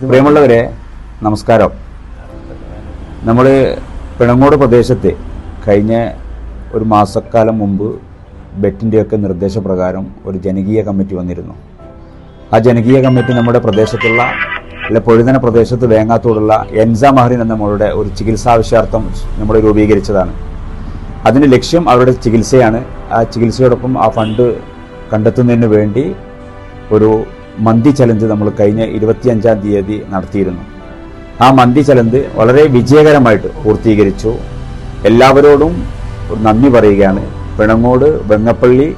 പ്രിയമുള്ളവരെ നമസ്കാരം. നമ്മൾ പിണങ്ങോട് പ്രദേശത്ത് കഴിഞ്ഞ ഒരു മാസക്കാലം മുമ്പ് ബെറ്റിൻ്റെയൊക്കെ നിർദ്ദേശപ്രകാരം ഒരു ജനകീയ കമ്മിറ്റി വന്നിരുന്നു. ആ ജനകീയ കമ്മിറ്റി നമ്മുടെ പ്രദേശത്തുള്ള പൊഴുതന പ്രദേശത്ത് വേങ്ങാത്തോടുള്ള എൻസ മഹറിൻ എന്ന നമ്മളുടെ ഒരു ചികിത്സാവശ്യാർത്ഥം നമ്മൾ രൂപീകരിച്ചതാണ്. അതിൻ്റെ ലക്ഷ്യം അവരുടെ ചികിത്സയാണ്. ആ ചികിത്സയോടൊപ്പം ആ ഫണ്ട് കണ്ടെത്തുന്നതിന് വേണ്ടി ഒരു മന്തി ചലഞ്ച് നമ്മൾ കഴിഞ്ഞ 25-ാം തീയതി നടത്തിയിരുന്നു. ആ മന്തി ചലഞ്ച് വളരെ വിജയകരമായിട്ട് പൂർത്തീകരിച്ചു. എല്ലാവരോടും നന്ദി പറയുകയാണ്. പിണങ്ങോട്, വെങ്ങപ്പള്ളി,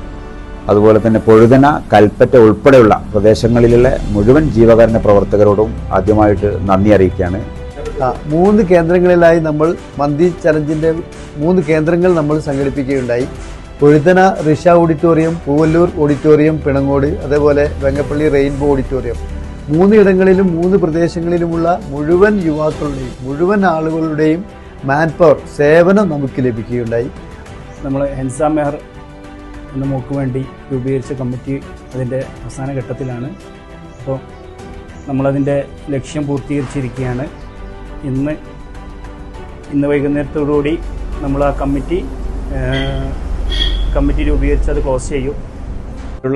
അതുപോലെ തന്നെ പൊഴുതന, കൽപ്പറ്റ ഉൾപ്പെടെയുള്ള പ്രദേശങ്ങളിലുള്ള മുഴുവൻ ജീവകാരുണ്യ പ്രവർത്തകരോടും ആദ്യമായിട്ട് നന്ദി അറിയിക്കുകയാണ്. 3 കേന്ദ്രങ്ങളിലായി നമ്മൾ മന്തി ചലഞ്ചിന്റെ 3 കേന്ദ്രങ്ങൾ നമ്മൾ സംഘടിപ്പിക്കുകയുണ്ടായി. പൊഴുതന ഋഷ ഓഡിറ്റോറിയം, പൂവല്ലൂർ ഓഡിറ്റോറിയം പിണങ്ങോട്, അതേപോലെ വെങ്ങപ്പള്ളി റെയിൻബോ ഓഡിറ്റോറിയം. 3 ഇടങ്ങളിലും 3 പ്രദേശങ്ങളിലുമുള്ള മുഴുവൻ യുവാക്കളുടെയും മുഴുവൻ ആളുകളുടെയും മാൻ പവർ സേവനം നമുക്ക് ലഭിക്കുകയുണ്ടായി. നമ്മൾ എൻസ മെഹർ എന്ന മോക്ക് വേണ്ടി രൂപീകരിച്ച കമ്മിറ്റി അതിൻ്റെ അവസാന ഘട്ടത്തിലാണ്. അപ്പോൾ നമ്മളതിൻ്റെ ലക്ഷ്യം പൂർത്തീകരിച്ചിരിക്കുകയാണ്. ഇന്ന് വൈകുന്നേരത്തോടുകൂടി നമ്മൾ ആ കമ്മിറ്റി രൂപീകരിച്ച് അത് ക്ലോസ് ചെയ്യും.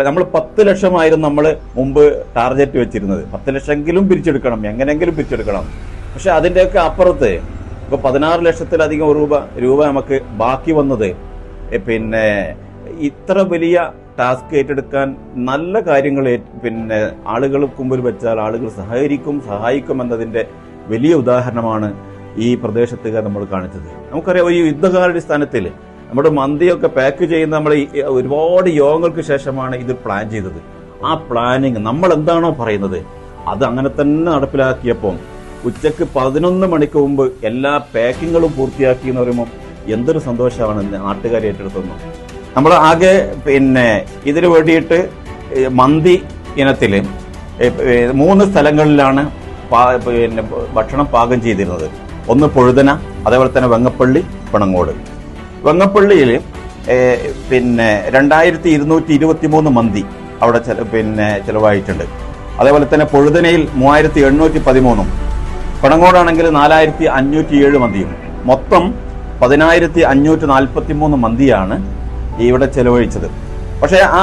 നമ്മൾ 10 ലക്ഷമായിരുന്നു നമ്മൾ മുമ്പ് ടാർഗറ്റ് വെച്ചിരുന്നത്. 10 ലക്ഷമെങ്കിലും പിരിച്ചെടുക്കണം, എങ്ങനെയെങ്കിലും പിരിച്ചെടുക്കണം. പക്ഷെ അതിൻ്റെയൊക്കെ അപ്പുറത്ത് ഇപ്പോൾ 16 ലക്ഷത്തിലധികം രൂപ നമുക്ക് ബാക്കി വന്നത് പിന്നെ ഇത്ര വലിയ ടാസ്ക് ഏറ്റെടുക്കാൻ നല്ല കാര്യങ്ങൾ ആളുകൾക്ക് മുമ്പിൽ വെച്ചാൽ ആളുകൾ സഹായിക്കും എന്നതിൻ്റെ വലിയ ഉദാഹരണമാണ് ഈ പ്രദേശത്തുകാർ നമ്മൾ കാണിച്ചത്. നമുക്കറിയാം, ഈ യുദ്ധകാലാടിസ്ഥാനത്തിൽ നമ്മുടെ മന്തിയൊക്കെ പാക്ക് ചെയ്യുന്ന നമ്മൾ ഒരുപാട് യോഗങ്ങൾക്ക് ശേഷമാണ് ഇത് പ്ലാൻ ചെയ്തത്. ആ പ്ലാനിങ് നമ്മൾ എന്താണോ പറയുന്നത് അത് അങ്ങനെ തന്നെ നടപ്പിലാക്കിയപ്പോൾ ഉച്ചക്ക് 11 മണിക്ക് മുമ്പ് എല്ലാ പാക്കിങ്ങും പൂർത്തിയാക്കി എന്ന് പറയുമ്പോൾ എന്തൊരു സന്തോഷമാണ് നാട്ടുകാരെ ഏറ്റെടുത്തുന്നു. നമ്മൾ ആകെ ഇതിനു വേണ്ടിയിട്ട് മന്തി ഇനത്തിൽ 3 സ്ഥലങ്ങളിലാണ് ഭക്ഷണം പാകം ചെയ്തിരുന്നത്. ഒന്ന് പൊഴുതന, അതേപോലെ തന്നെ വെങ്ങപ്പള്ളി, പിണങ്ങോട്. വെങ്ങപ്പള്ളിയിൽ 2223 മന്തി അവിടെ ചെലവായിട്ടുണ്ട്. അതേപോലെ തന്നെ പൊഴുതനയിൽ 3813, പിണങ്ങോടാണെങ്കിൽ 4507 മന്തിയും. മൊത്തം 10543 മന്തിയാണ് ഇവിടെ ചെലവഴിച്ചത്. പക്ഷേ ആ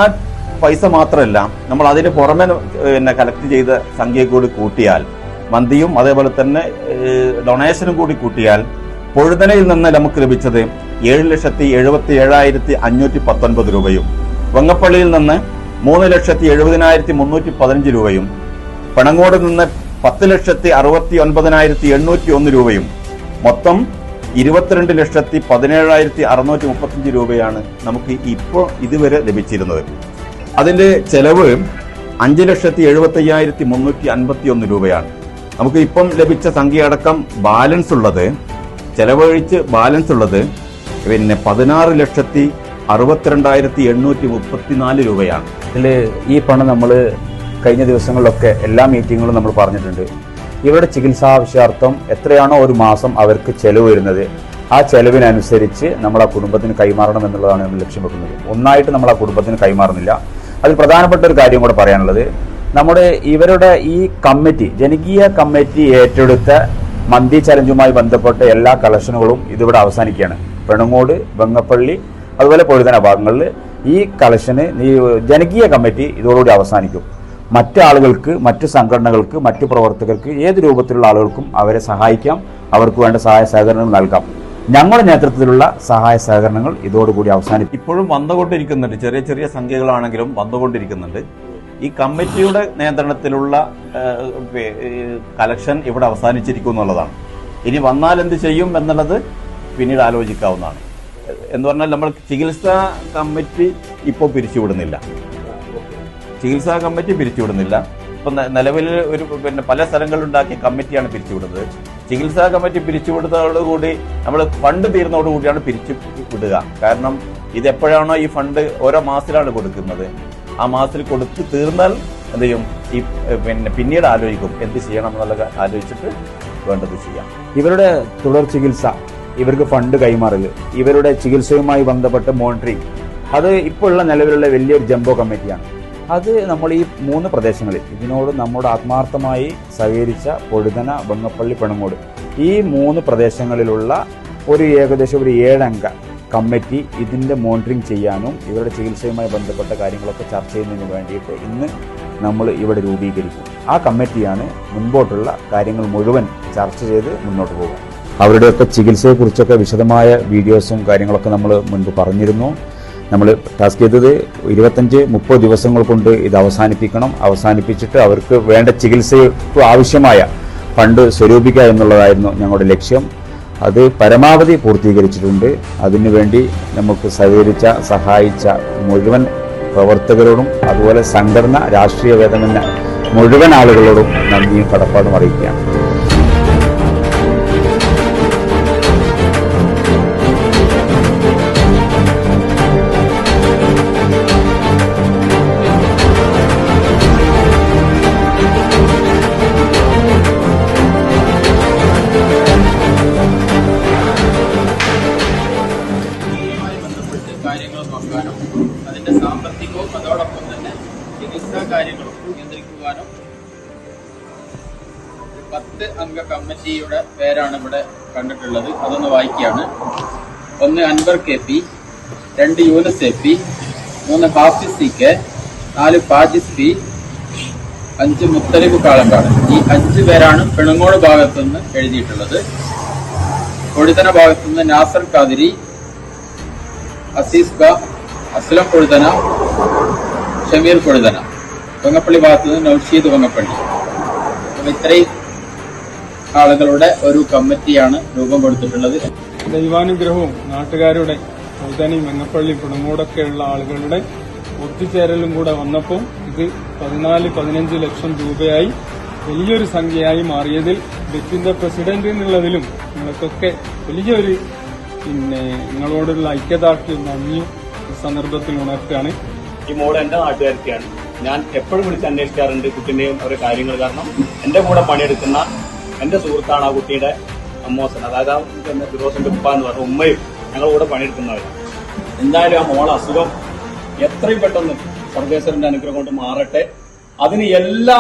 പൈസ മാത്രമല്ല, നമ്മൾ അതിന് പുറമെ കളക്ട് ചെയ്ത സംഖ്യ കൂടി കൂട്ടിയാൽ, മന്തിയും അതേപോലെ തന്നെ ഡൊണേഷനും കൂടി കൂട്ടിയാൽ പൊഴുതനയിൽ നിന്ന് നമുക്ക് ലഭിച്ചത് 7,77,519 രൂപയും, വെങ്ങപ്പള്ളിയിൽ നിന്ന് 3,70,315 രൂപയും, പിണങ്ങോട് നിന്ന് 10,69,801 രൂപയും, മൊത്തം 22,17,635 രൂപയാണ് നമുക്ക് ഇപ്പോൾ ഇതുവരെ ലഭിച്ചിരുന്നത്. അതിന്റെ ചെലവ് 5,75,351 രൂപയാണ്. നമുക്ക് ഇപ്പം ലഭിച്ച സംഖ്യ അടക്കം ബാലൻസ് ഉള്ളത് 16,62,834 രൂപയാണ്. ഇതിൽ ഈ പണം നമ്മൾ കഴിഞ്ഞ ദിവസങ്ങളിലൊക്കെ എല്ലാ മീറ്റിങ്ങുകളും നമ്മൾ പറഞ്ഞിട്ടുണ്ട്. ഇവരുടെ ചികിത്സാവശ്യാർത്ഥം എത്രയാണോ ഒരു മാസം അവർക്ക് ചെലവ് വരുന്നത്, ആ ചെലവിനനുസരിച്ച് നമ്മൾ ആ കുടുംബത്തിന് കൈമാറണം എന്നുള്ളതാണ് നമ്മൾ ലക്ഷ്യം വെക്കുന്നത്. ഒന്നായിട്ട് നമ്മൾ ആ കുടുംബത്തിന് കൈമാറുന്നില്ല. അതിൽ പ്രധാനപ്പെട്ട ഒരു കാര്യം കൂടെ പറയാനുള്ളത്, ഇവരുടെ ഈ കമ്മിറ്റി, ജനകീയ കമ്മിറ്റി ഏറ്റെടുത്ത മന്തി ചലഞ്ചുമായി ബന്ധപ്പെട്ട എല്ലാ കളക്ഷനുകളും ഇതിവിടെ അവസാനിക്കുകയാണ്. പിണങ്ങോട്, വെങ്ങപ്പള്ളി, അതുപോലെ പൊഴുതന ഭാഗങ്ങളിൽ ഈ കളക്ഷന് ഈ ജനകീയ കമ്മിറ്റി ഇതോടുകൂടി അവസാനിക്കും. മറ്റ് ആളുകൾക്ക്, മറ്റ് സംഘടനകൾക്ക്, മറ്റു പ്രവർത്തകർക്ക്, ഏത് രൂപത്തിലുള്ള ആളുകൾക്കും അവരെ സഹായിക്കാം, അവർക്ക് വേണ്ട സഹായ സഹകരണങ്ങൾ നൽകാം. ഞങ്ങളുടെ നേതൃത്വത്തിലുള്ള സഹായ സഹകരണങ്ങൾ ഇതോടുകൂടി അവസാനിക്കും. ഇപ്പോഴും വന്നുകൊണ്ടിരിക്കുന്നുണ്ട്, ചെറിയ ചെറിയ സംഖ്യകളാണെങ്കിലും വന്നുകൊണ്ടിരിക്കുന്നുണ്ട്. ഈ കമ്മിറ്റിയുടെ നിയന്ത്രണത്തിലുള്ള കളക്ഷൻ ഇവിടെ അവസാനിച്ചിരിക്കും എന്നുള്ളതാണ്. ഇനി വന്നാൽ എന്ത് ചെയ്യും എന്നുള്ളത് പിന്നീട് ആലോചിക്കാവുന്നതാണ്. എന്ന് പറഞ്ഞാൽ നമ്മൾ ചികിത്സാ കമ്മിറ്റി ഇപ്പോൾ പിരിച്ചുവിടുന്നില്ല. ഇപ്പം നിലവിൽ ഒരു പല സ്ഥലങ്ങളിലുണ്ടാക്കിയ കമ്മിറ്റിയാണ് പിരിച്ചുവിടുന്നത്. ചികിത്സാ കമ്മിറ്റി പിരിച്ചുവിടുന്നതോടുകൂടി നമ്മൾ ഫണ്ട് തീരുന്നതോടുകൂടിയാണ് പിരിച്ചു വിടുക. കാരണം ഇതെപ്പോഴാണോ ഈ ഫണ്ട് ഓരോ മാസത്തിലാണ് കൊടുക്കുന്നത്, ആ മാസത്തിൽ കൊടുത്ത് തീർന്നാൽ എന്ത് ചെയ്യും, ഈ പിന്നീട് ആലോചിക്കും എന്ത് ചെയ്യണം എന്നുള്ള ആലോചിച്ചിട്ട് വേണ്ടത് ചെയ്യാം. ഇവരുടെ തുടർ ചികിത്സ, ഇവർക്ക് ഫണ്ട് കൈമാറൽ, ഇവരുടെ ചികിത്സയുമായി ബന്ധപ്പെട്ട മോണിറ്ററിംഗ്, അത് ഇപ്പോഴുള്ള നിലവിലുള്ള വലിയൊരു ജംബോ കമ്മിറ്റിയാണ്. അത് നമ്മൾ ഈ 3 പ്രദേശങ്ങളിൽ ഇതിനോട് നമ്മോട് ആത്മാർത്ഥമായി സഹകരിച്ച പൊഴുതന, വെങ്ങപ്പള്ളി, പിണങ്ങോട് ഈ 3 പ്രദേശങ്ങളിലുള്ള ഏകദേശം ഒരു 7 അംഗ കമ്മിറ്റി ഇതിൻ്റെ മോണിറ്ററിംഗ് ചെയ്യാനും ഇവരുടെ ചികിത്സയുമായി ബന്ധപ്പെട്ട കാര്യങ്ങളൊക്കെ ചർച്ച ചെയ്യുന്നതിന് വേണ്ടിയിട്ട് ഇന്ന് നമ്മൾ ഇവിടെ രൂപീകരിക്കും. ആ കമ്മിറ്റിയാണ് മുൻപോട്ടുള്ള കാര്യങ്ങൾ മുഴുവൻ ചർച്ച ചെയ്ത് മുന്നോട്ട് പോകുക. അവരുടെയൊക്കെ ചികിത്സയെക്കുറിച്ചൊക്കെ വിശദമായ വീഡിയോസും കാര്യങ്ങളൊക്കെ നമ്മൾ മുൻപ് പറഞ്ഞിരുന്നു. നമ്മൾ ടാസ്ക് ചെയ്തത് 25-30 ദിവസങ്ങൾ കൊണ്ട് ഇത് അവസാനിപ്പിച്ചിട്ട് അവർക്ക് വേണ്ട ചികിത്സയ്ക്ക് ആവശ്യമായ ഫണ്ട് സ്വരൂപിക്കുക എന്നുള്ളതായിരുന്നു ഞങ്ങളുടെ ലക്ഷ്യം. അത് പരമാവധി പൂർത്തീകരിച്ചിട്ടുണ്ട്. അതിനുവേണ്ടി നമുക്ക് സഹായിച്ച മുഴുവൻ പ്രവർത്തകരോടും അതുപോലെ സംഘടന, രാഷ്ട്രീയ ഭേദമന്യേ മുഴുവൻ ആളുകളോടും നന്ദിയും കടപ്പാടും അറിയിക്കുകയാണ്. കാര്യങ്ങൾ നോക്കാനും അതിന്റെ സാമ്പത്തികവും അതോടൊപ്പം തന്നെ ചികിത്സാ കാര്യങ്ങളും നിയന്ത്രിക്കുവാനും 10 അംഗ കമ്മിറ്റിയുടെ പേരാണ് ഇവിടെ കണ്ടിട്ടുള്ളത്. അതൊന്ന് വായിക്കുകയാണ്. 1 Anwar KP, 2 Yunus AP, 3 Hafiz CK, 4 Fajis P, 5 Muthalib കാളങ്കാട്. ഈ 5 പേരാണ് പിണങ്ങോട് ഭാഗത്തുനിന്ന് എഴുതിയിട്ടുള്ളത്. കൊഴുതന ഭാഗത്തുനിന്ന് നാസർ ഖാദിരി, അസീസ് ഖ, അസ്ലം കൊഴുതന, ഷമീർ കൊഴുതന. വെങ്ങപ്പള്ളി ഭാഗത്ത് നിന്ന് നൌഷീദ് വെങ്ങപ്പള്ളി. അപ്പൊ ഇത്രയും ആളുകളുടെ ഒരു കമ്മിറ്റിയാണ് രൂപം കൊടുത്തിട്ടുള്ളത്. ദൈവാനുഗ്രഹവും നാട്ടുകാരുടെ കൊഴുതനയും വെങ്ങപ്പള്ളി പിണങ്ങോടൊക്കെയുള്ള ആളുകളുടെ ഒത്തുചേരലും കൂടെ വന്നപ്പോൾ ഇത് 14-15 ലക്ഷം രൂപയായി വലിയൊരു സംഖ്യയായി മാറിയതിൽ ബെറ്റിന്റെ പ്രസിഡന്റ് എന്നുള്ളതിലും നിങ്ങൾക്കൊക്കെ വലിയൊരു നിങ്ങളോടുള്ള ഐക്യദാർഢ്യം നന്ദിയും ഈ സന്ദർഭത്തിൽ ഉണർത്തുകയാണ്. ഈ മോള് എന്റെ നാട്ടുകാരിക്കാണ്. ഞാൻ എപ്പോഴും വിളിച്ച് അന്വേഷിക്കാറുണ്ട് കുട്ടിന്റെയും അവരുടെ കാര്യങ്ങൾ. കാരണം എന്റെ കൂടെ പണിയെടുക്കുന്ന എന്റെ സുഹൃത്താണ് ആ കുട്ടിയുടെ അമ്മോസൻ, അതായത് ഫിറോസിന്റെ ഉപ്പ എന്ന് പറഞ്ഞ ഉമ്മയും ഞങ്ങൾ കൂടെ പണിയെടുക്കുന്നവരാണ്. എന്തായാലും ആ മോളെ അസുഖം എത്രയും പെട്ടെന്ന് സർവേശ്വരന്റെ അനുഗ്രഹം കൊണ്ട് മാറട്ടെ. അതിന് എല്ലാ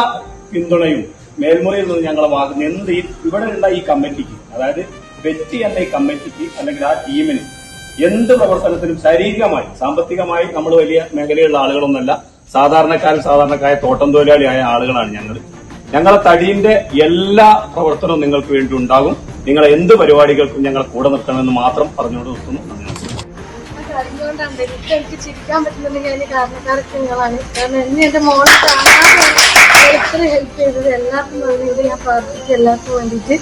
പിന്തുണയും മേൽമുറിയിൽ നിന്ന് ഞങ്ങളെ ഭാഗത്ത് എന്ത് ഇവിടെയുള്ള ഈ കമ്മിറ്റിക്ക്, അതായത് വ്യക്തി എന്ന ഈ കമ്മിറ്റിക്ക് അല്ലെങ്കിൽ ആ ടീമിന് എന്ത് പ്രവർത്തനത്തിനും ശാരീരികമായി സാമ്പത്തികമായി നമ്മൾ വലിയ മേഖലയുള്ള ആളുകളൊന്നുമല്ല. സാധാരണക്കാരായ തോട്ടം തൊഴിലാളിയായ ആളുകളാണ് ഞങ്ങൾ. ഞങ്ങളെ തടീന്റെ എല്ലാ പ്രവർത്തനവും നിങ്ങൾക്ക് വേണ്ടി ഉണ്ടാകും. നിങ്ങളെ എന്ത് പരിപാടികൾക്കും ഞങ്ങളെ കൂടെ നിർത്തണമെന്ന് മാത്രം പറഞ്ഞുകൊണ്ട് നിർത്തുന്നു. എനിക്ക് ചിരിക്കാൻ പറ്റുന്നുണ്ടെങ്കിൽ അതിന് കാരണക്കാരൊക്കെ നിങ്ങളാണ്. കാരണം എന്നെ എന്റെ മോളെ കാണാതെ എത്ര ഹെൽപ്പ് ചെയ്തത് എല്ലാവർക്കും വേണ്ടിയിട്ട് ഞാൻ പ്രാർത്ഥിച്ചു. എല്ലാവർക്കും വേണ്ടിയിട്ട്